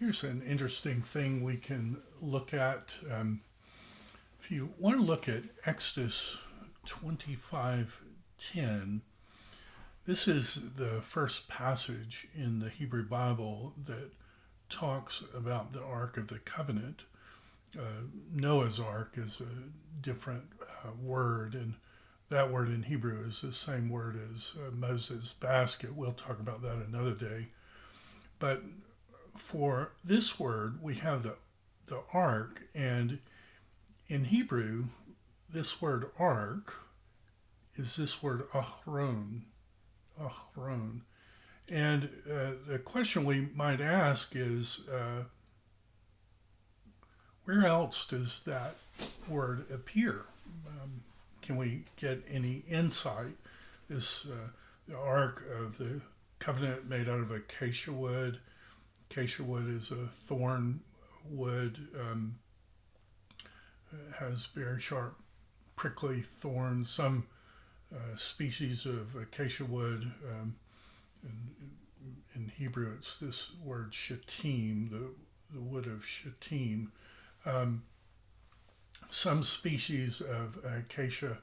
Here's an interesting thing we can look at. If you want to look at Exodus 25:10, this is the first passage in the Hebrew Bible that talks about the Ark of the Covenant. Noah's Ark is a different word, and that word in Hebrew is the same word as Moses' basket. We'll talk about that another day. But for this word, we have the ark, and in Hebrew, this word ark is this word ahron. Ahron. And the question we might ask is where else does that word appear? Can we get any insight? This the ark of the covenant made out of acacia wood. Acacia wood is a thorn wood, has very sharp, prickly thorns. Some species of acacia wood, in Hebrew, it's this word shittim, the wood of shittim. Um, some species of acacia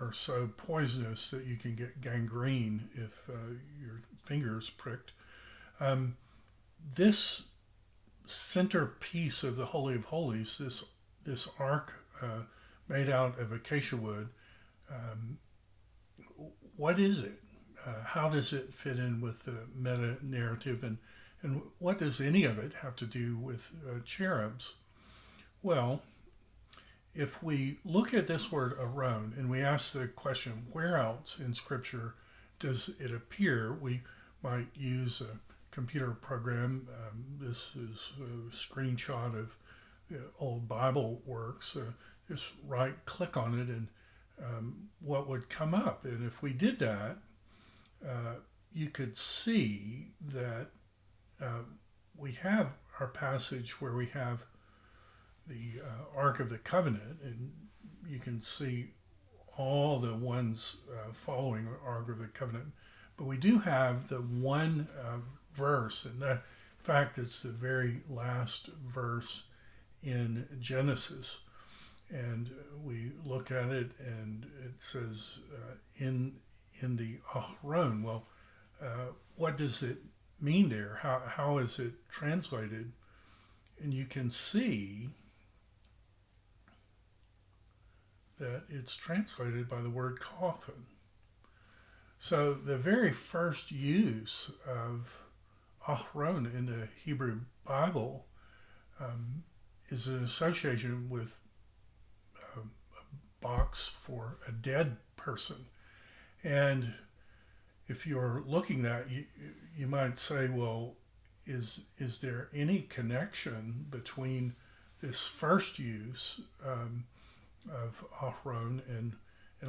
are so poisonous that you can get gangrene if your finger's pricked. Um, this centerpiece of the Holy of Holies, this ark made out of acacia wood, um, what is it? How does it fit in with the meta narrative, and what does any of it have to do with cherubs? Well, if we look at this word aron and we ask the question, where else in Scripture does it appear? We might use a computer program. This is a screenshot of the old Bible works. Just right click on it and what would come up. And if we did that, you could see that we have our passage where we have the Ark of the Covenant, and you can see all the ones following the Ark of the Covenant. But we do have the one verse, and that, in fact, it's the very last verse in Genesis. And we look at it, and it says, in the Ahron. Well, what does it mean there? How is it translated? And you can see that it's translated by the word coffin. So the very first use of Ahron in the Hebrew Bible is an association with a box for a dead person. And if you're looking at that, you might say, well, is there any connection between this first use of Ahron and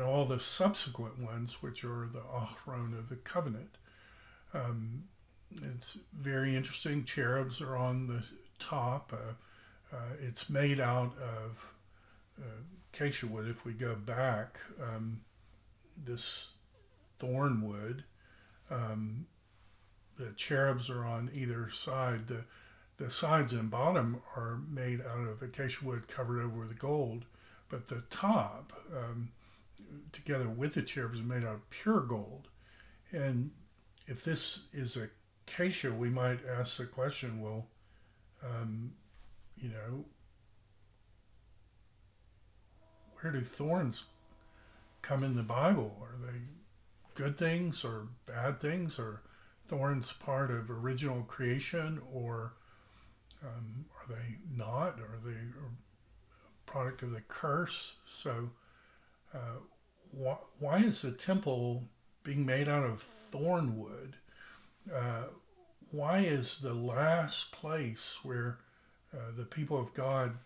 all the subsequent ones, which are the Ahron of the covenant? It's very interesting. Cherubs are on the top. It's made out of acacia wood. If we go back, this thorn wood. The cherubs are on either side. The sides and bottom are made out of acacia wood covered over with gold, but the top, together with the cherubs, is made out of pure gold. And if this is acacia, we might ask the question, well, you know, where do thorns come in the Bible? Are they good things or bad things? Or thorns part of original creation, or are they not? Are they a product of the curse? So why is the temple being made out of thorn wood? Why is the last place where the people of God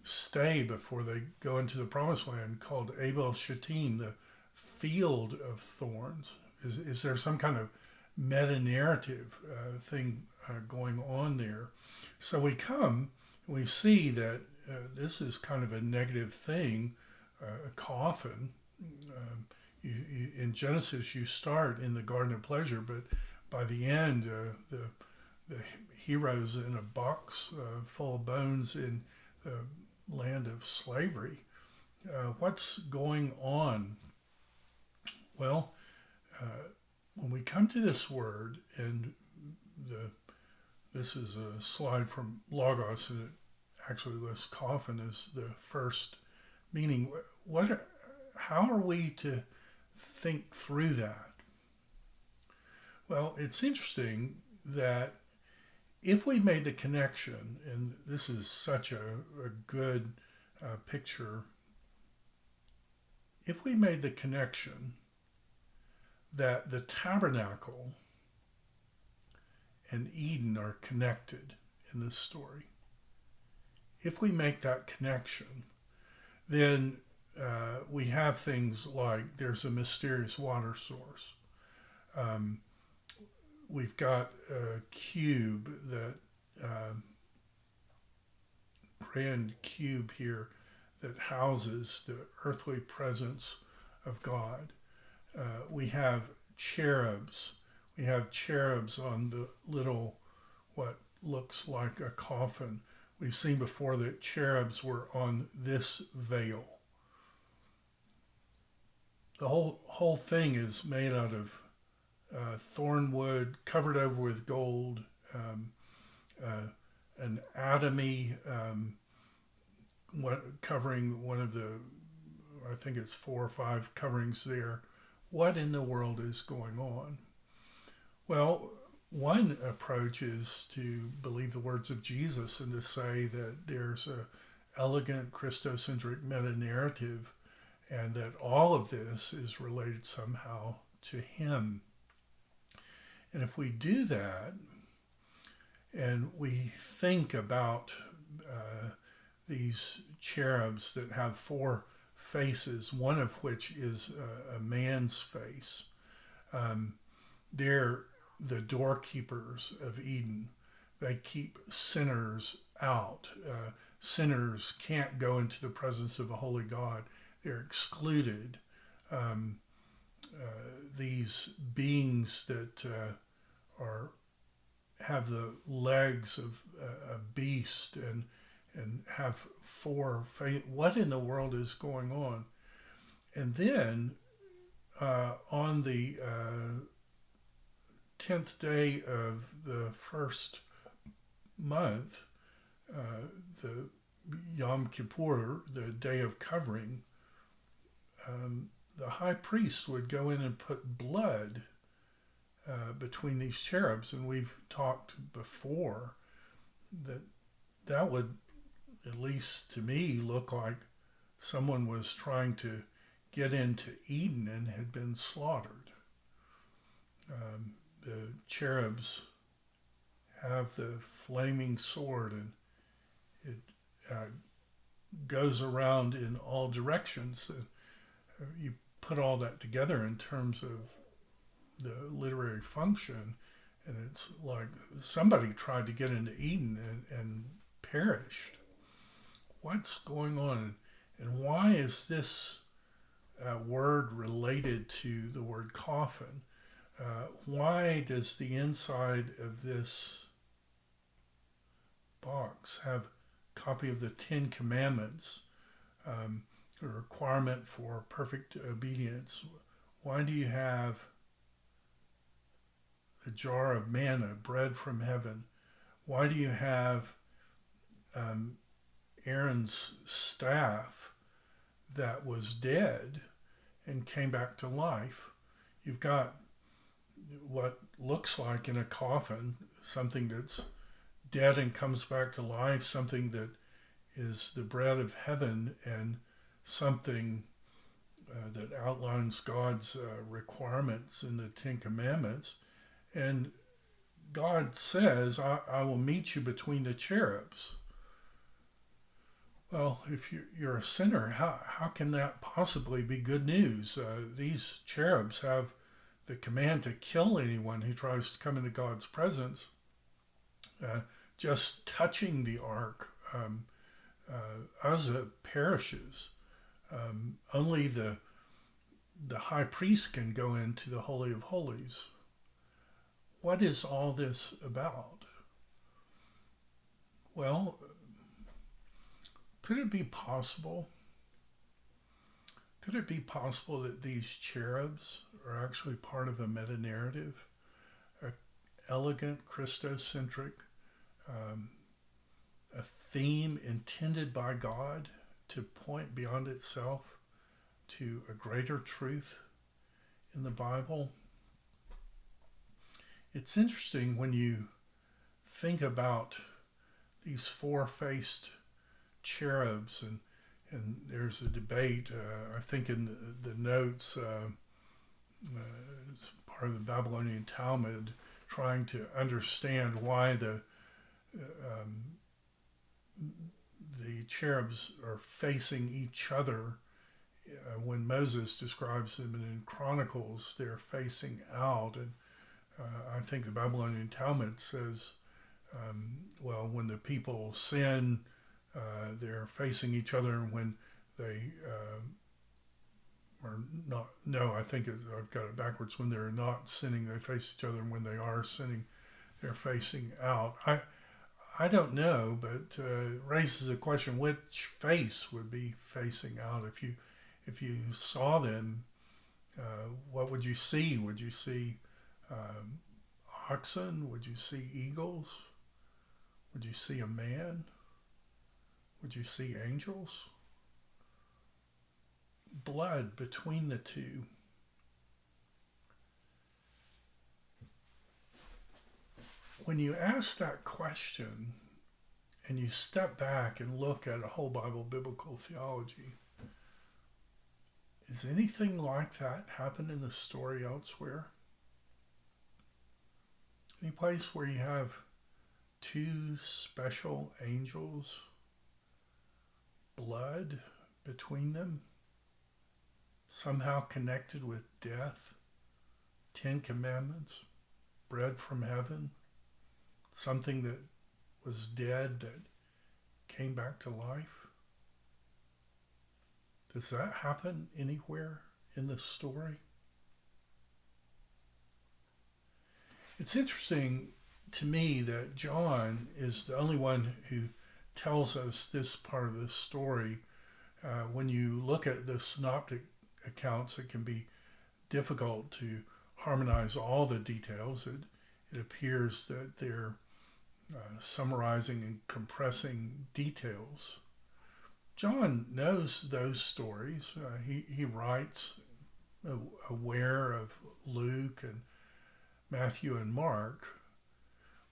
stay before they go into the promised land called Abel Shittim, the field of thorns? Is there some kind of meta-narrative thing going on there? So we see that this is kind of a negative thing, a coffin. In Genesis, you start in the Garden of Pleasure, but by the end, the heroes in a box full of bones in the land of slavery. What's going on? Well, when we come to this word, and this is a slide from Logos, and it actually lists coffin as the first meaning. How are we to think through that? Well, it's interesting that if we made the connection, and this is such a good picture, if we made the connection that the tabernacle and Eden are connected in this story, if we make that connection, then we have things like there's a mysterious water source. We've got a cube, that grand cube here that houses the earthly presence of God. We have cherubs. We have cherubs on the little, what looks like a coffin. We've seen before that cherubs were on this veil. The whole thing is made out of thorn wood, covered over with gold, an atomy covering one of the, I think it's 4 or 5 coverings there. What in the world is going on? Well, one approach is to believe the words of Jesus and to say that there's a elegant Christocentric meta-narrative and that all of this is related somehow to him. And if we do that, and we think about these cherubs that have 4 faces, one of which is a man's face, they're the doorkeepers of Eden. They keep sinners out. Sinners can't go into the presence of a holy God. They're excluded. These beings that have the legs of a beast and have 4 faces. What in the world is going on? And then on the 10th day of the first month, the Yom Kippur, the day of covering, the high priest would go in and put blood between these cherubs. And we've talked before that would, at least to me, look like someone was trying to get into Eden and had been slaughtered. The cherubs have the flaming sword, and it goes around in all directions. You put all that together in terms of the literary function, and it's like somebody tried to get into Eden and perished. What's going on? And why is this word related to the word coffin? Why does the inside of this box have a copy of the 10 Commandments, a requirement for perfect obedience? Why do you have a jar of manna, bread from heaven? Why do you have Aaron's staff that was dead and came back to life? You've got what looks like in a coffin, something that's dead and comes back to life, something that is the bread of heaven, and something that outlines God's requirements in the 10 Commandments. And God says, I will meet you between the cherubs. Well, if you're a sinner, how can that possibly be good news? These cherubs have the command to kill anyone who tries to come into God's presence. Just touching the ark, Uzzah perishes. Only the high priest can go into the Holy of Holies. What is all this about? Well, could it be possible? Could it be possible that these cherubs are actually part of a meta-narrative, an elegant, Christocentric, um, a theme intended by God to point beyond itself to a greater truth in the Bible? It's interesting when you think about these four-faced cherubs, and there's a debate, I think in the notes, as part of the Babylonian Talmud, trying to understand why the cherubs are facing each other. When Moses describes them, and in Chronicles they're facing out, and I think the Babylonian Talmud says, well, when the people sin, they're facing each other, and when they are not, no, I think I've got it backwards. When they're not sinning, they face each other, and when they are sinning, they're facing out. I don't know, but raises a question: which face would be facing out? If you saw them, what would you see? Would you see oxen? Would you see eagles? Would you see a man? Would you see angels? Blood between the two. When you ask that question and you step back and look at a whole Bible biblical theology, is anything like that happen in the story elsewhere? Any place where you have two special angels, blood between them, somehow connected with death, 10 Commandments, bread from heaven, something that was dead that came back to life? Does that happen anywhere in the story? It's interesting to me that John is the only one who tells us this part of the story. When you look at the synoptic accounts, it can be difficult to harmonize all the details. It appears that they're summarizing and compressing details. John knows those stories. He writes aware of Luke and Matthew and Mark.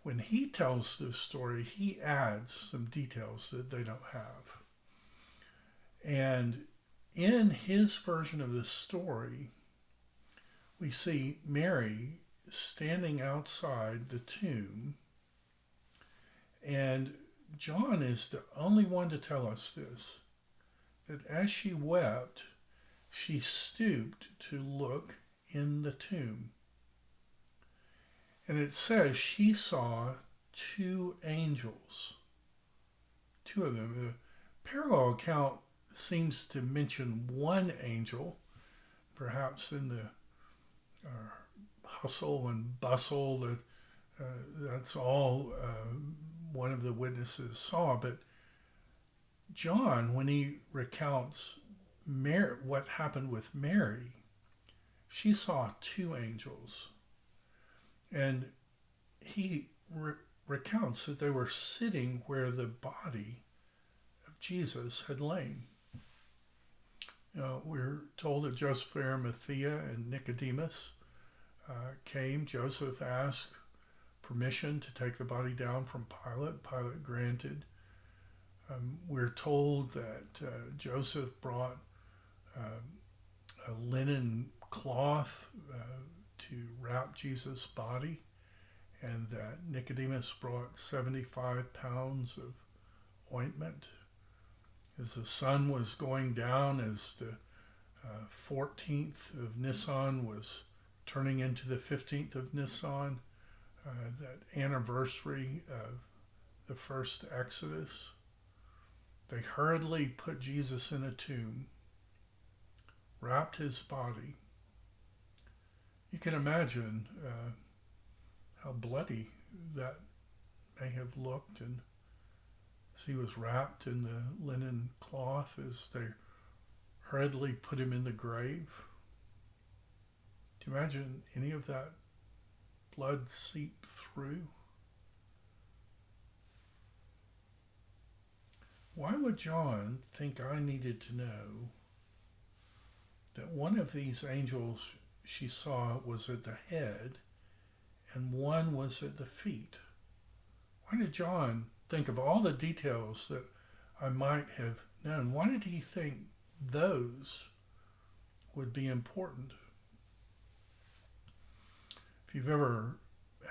When he tells this story, he adds some details that they don't have. And in his version of this story, we see Mary standing outside the tomb, and John is the only one to tell us this, that as she wept, she stooped to look in the tomb. And it says she saw two angels, two of them. The parallel account seems to mention one angel, perhaps in the hustle and bustle that that's all one of the witnesses saw. But John, when he recounts Mary, what happened with Mary, she saw two angels. And he recounts that they were sitting where the body of Jesus had lain. We're told that Joseph of Arimathea and Nicodemus came. Joseph asked permission to take the body down from Pilate. Pilate granted. We're told that Joseph brought a linen cloth to wrap Jesus' body, and that Nicodemus brought 75 pounds of ointment. As the sun was going down, as the 14th of Nisan was turning into the 15th of Nisan, that anniversary of the first Exodus, they hurriedly put Jesus in a tomb, wrapped his body. You can imagine how bloody that may have looked, and as he was wrapped in the linen cloth as they hurriedly put him in the grave? Do you imagine any of that blood seep through? Why would John think I needed to know that one of these angels she saw was at the head and one was at the feet? Why did John think of all the details that I might have known? Why did he think those would be important? If you've ever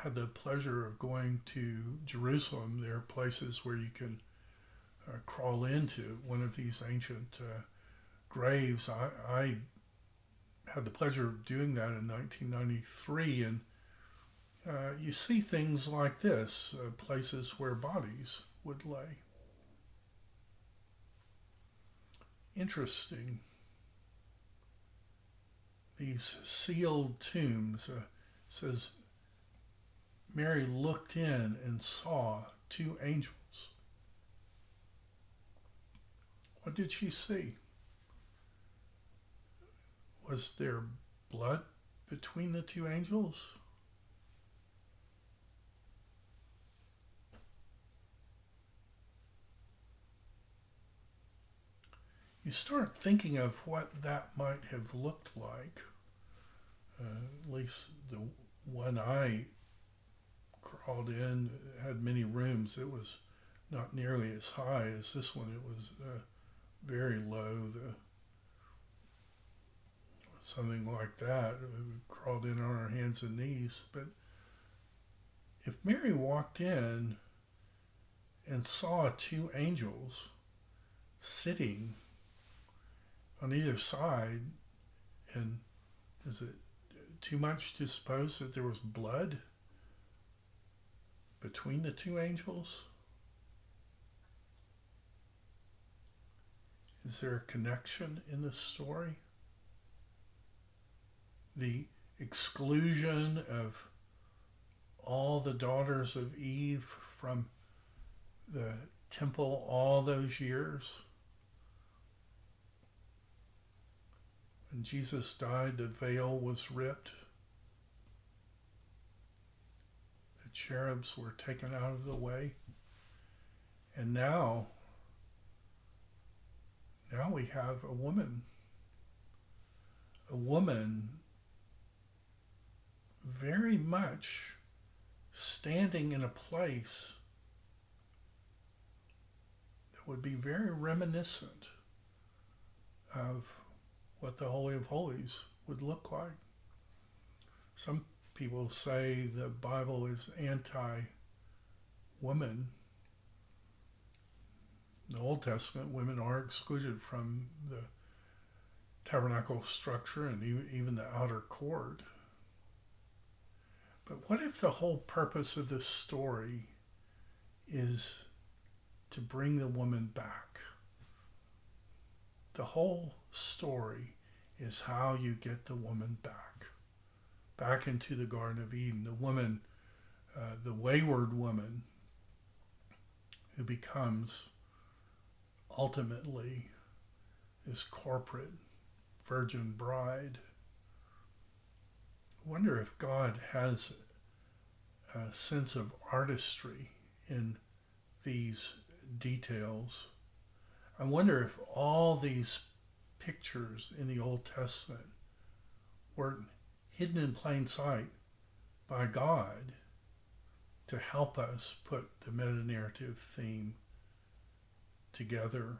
had the pleasure of going to Jerusalem, there are places where you can crawl into one of these ancient graves. I had the pleasure of doing that in 1993, and you see things like this, places where bodies would lay. Interesting. These sealed tombs, says Mary looked in and saw two angels. What did she see? Was there blood between the two angels? You start thinking of what that might have looked like. At least the one I crawled in had many rooms. It was not nearly as high as this one. It was very low. Something like that. We crawled in on our hands and knees. But if Mary walked in and saw two angels sitting on either side, and is it too much to suppose that there was blood between the two angels? Is there a connection in this story? The exclusion of all the daughters of Eve from the temple all those years. When Jesus died, the veil was ripped. The cherubs were taken out of the way. And now we have a woman very much standing in a place that would be very reminiscent of what the Holy of Holies would look like. Some people say the Bible is anti-woman. In the Old Testament, women are excluded from the tabernacle structure and even the outer court. But what if the whole purpose of this story is to bring the woman back? The whole story is how you get the woman back into the Garden of Eden. The woman, the wayward woman, who becomes ultimately this corporate virgin bride. I wonder if God has a sense of artistry in these details. I wonder if all these pictures in the Old Testament were hidden in plain sight by God to help us put the meta-narrative theme together.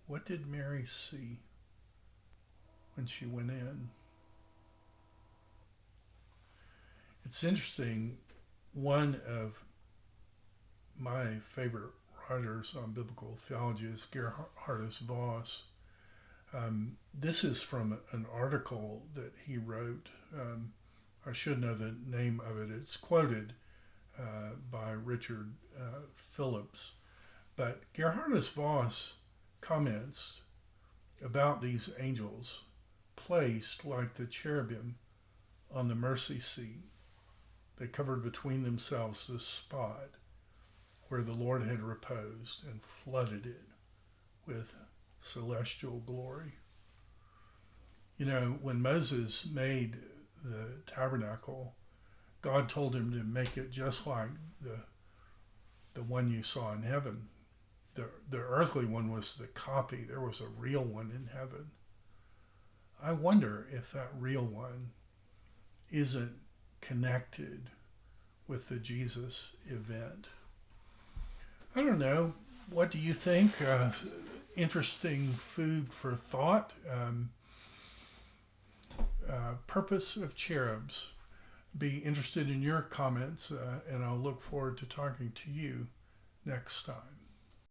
What did Mary see when she went in? It's interesting, one of my favorite writers on biblical theology is Gerhardus Voss. This is from an article that he wrote. I should know the name of it. It's quoted by Richard Phillips. But Gerhardus Voss comments about these angels placed like the cherubim on the mercy seat. They covered between themselves this spot where the Lord had reposed and flooded it with celestial glory. You know, when Moses made the tabernacle, God told him to make it just like the one you saw in heaven. The earthly one was the copy. There was a real one in heaven. I wonder if that real one isn't connected with the Jesus event. I don't know. What do you think? Interesting food for thought. Purpose of cherubs. Be interested in your comments, and I'll look forward to talking to you next time.